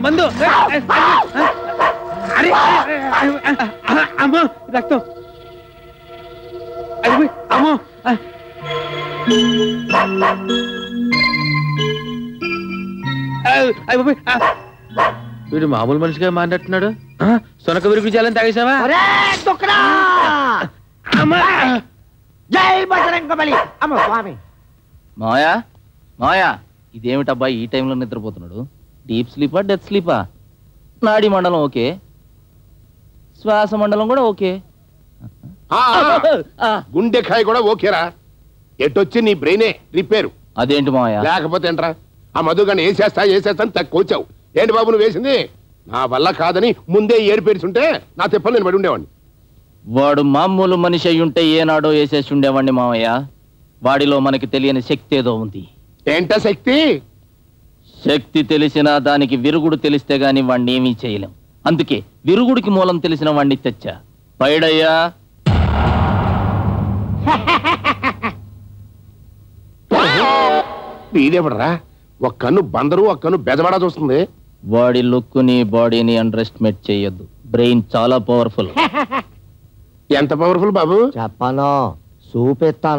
మందు అరే అమ్మో రక్తం అమ్మో వీడు మామూలు మనిషిగా మాట్లాడుతున్నాడు. సొనక విరుగు జాలని తాగేసావా? మాయా మాయా ఇదేమిటబ్బా ఈ టైంలో నిద్రపోతున్నాడు? డీప్ స్లీపా డెత్ స్లీపా? నాడీ మండలం ఓకే, శ్వాస మండలం కూడా ఓకే, గుండెకాయ కూడా ఓకేరా. ఎటొచ్చి నీ బ్రెయినే రిపేరు. అదేంటి మాయా? లేకపోతే ఏంట్రా ఆ మధుగాని వేసేస్తా అని తక్కువచ్చావు. ఏంటి బాబు నువ్వు వేసింది? నా వల్ల కాదని ముందే ఏరు పేరుచుంటే నా తిప్పలు నేను పడి ఉండేవాడిని. వాడు మామూలు మనిషి అయి ఉంటే ఏనాడో వేసేసి ఉండేవాడిని మావయ్య. వాడిలో మనకి తెలియని శక్తి ఏదో ఉంది. ఏంట శక్తి? శక్తి తెలిసినా దానికి విరుగుడు తెలిస్తే గాని వాడిని ఏమీ చేయలేం. అందుకే విరుగుడికి మూలం తెలిసిన వాడిని తెచ్చా. పైడయ్యా వీడెవడరా? ఒక కన్ను బందరు, ఒక కన్ను బెజవాడా చూస్తుంది. వాడి లుక్ని బాడీని అండర్ ఎస్టిమేట్ చేయొద్దు. బ్రెయిన్ చాలా పవర్ఫుల్. ఎంత పవర్ఫుల్ బాబు? చెప్పను, చూపిస్తాను.